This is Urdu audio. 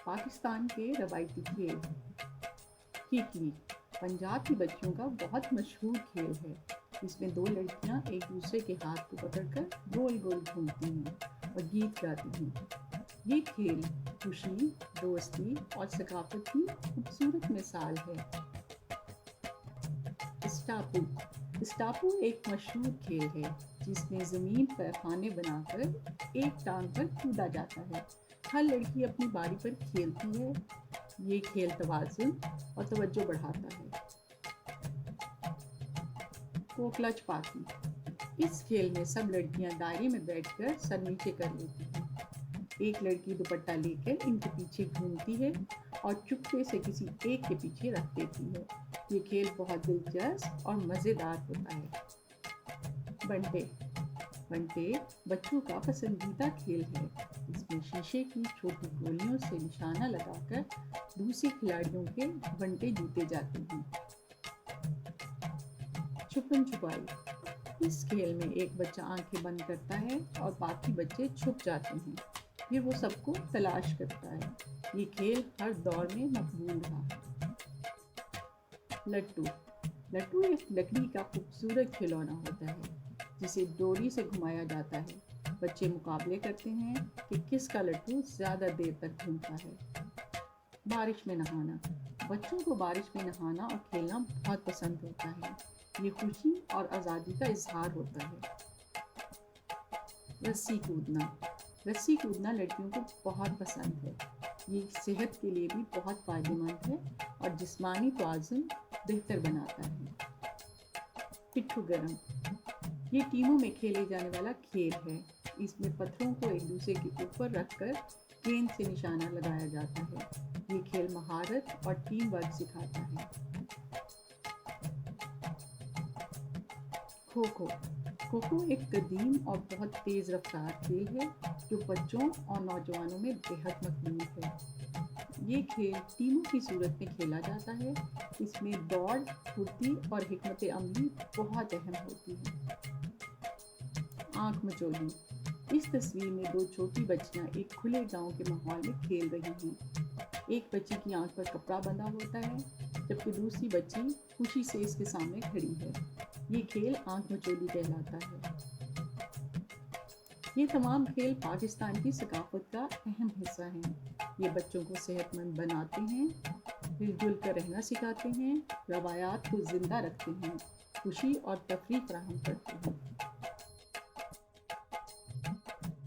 پاکستان کے روایتی کھیل کیکلی پنجاب کی بچیوں کا بہت مشہور کھیل ہے۔ اس میں دو لڑکیاں ایک دوسرے کے ہاتھ کو پکڑ کر گول گول گھومتی ہیں اور گیت گاتی ہیں۔ یہ کھیل خوشی، دوستی اور ثقافت کی خوبصورت مثال ہے۔ اسٹاپو اسٹاپو ایک مشہور کھیل ہے جس میں زمین پر خانے بنا کر ایک ٹانگ پر کودا جاتا ہے۔ ہر لڑکی اپنی باری پر کھیلتی ہے۔ یہ کھیل توازن اور توجہ بڑھاتا ہے۔ کوکلا چھپاکی اس کھیل میں سب لڑکیاں دائرے میں بیٹھ کر سر نیچے کر لیتی ہیں۔ ایک لڑکی دوپٹہ لے کر ان کے پیچھے گھومتی ہے اور چپکے سے کسی ایک کے پیچھے رکھ دیتی ہے۔ یہ کھیل بہت دلچسپ اور مزیدار ہوتا ہے۔ بنٹے بنٹے بچوں کا پسندیدہ کھیل ہے۔ اس میں شیشے کی چھوٹی گولیوں سے نشانہ لگا کر دوسرے کھلاڑیوں کے بنٹے جیتے جاتے ہیں۔ چھپن چھپائی اس کھیل میں ایک بچہ آنکھیں بند کرتا ہے اور باقی بچے چھپ جاتے ہیں۔ پھر وہ سب کو تلاش کرتا ہے۔ یہ کھیل ہر دور میں مقبول رہا۔ لٹو لٹو ایک لکڑی کا خوبصورت کھلونا ہوتا ہے جسے ڈوری سے گھمایا جاتا ہے۔ بچے مقابلے کرتے ہیں کہ کس کا لٹو زیادہ دیر تک گھومتا ہے۔ بارش میں نہانا بچوں کو بارش میں نہانا اور کھیلنا بہت پسند ہوتا ہے۔ یہ خوشی اور آزادی کا اظہار ہوتا ہے۔ رسی کودنا رسی کودنا لڑکیوں کو بہت پسند ہے۔ یہ صحت کے لیے بھی بہت فائدہ مند ہے اور جسمانی توازن بہتر بناتا ہے۔ پٹھو گرم یہ ٹیموں میں کھیلے جانے والا کھیل ہے۔ اس میں پتھروں کو ایک دوسرے کے اوپر رکھ کر گیند سے نشانہ لگایا جاتا ہے۔ یہ کھیل مہارت اور ٹیم ورک سکھاتا ہے۔ کھوکھو کھوکھو ایک قدیم اور بہت تیز رفتار کھیل ہے جو بچوں اور نوجوانوں میں بہت مقبول ہے۔ یہ کھیل ٹیموں کی صورت میں کھیلا جاتا ہے۔ اس میں دوڑ، پھرتی اور حکمت عملی بہت اہم ہوتی ہے۔ آنکھ مچولی اس تصویر میں دو چھوٹی بچیاں ایک کھلے گاؤں کے ماحول میں کھیل رہی ہیں۔ ایک بچی کی آنکھ پر کپڑا بندھا ہوتا ہے جبکہ دوسری بچی خوشی سے اس کے سامنے کھڑی ہے۔ یہ کھیل آنکھ مچولی کہلاتا ہے۔ یہ تمام کھیل پاکستان کی ثقافت کا اہم حصہ ہیں۔ یہ بچوں کو صحت مند بناتے ہیں، مل جل کر رہنا سکھاتے ہیں، روایات کو زندہ رکھتے ہیں، خوشی اور تفریح فراہم کرتے ہیں۔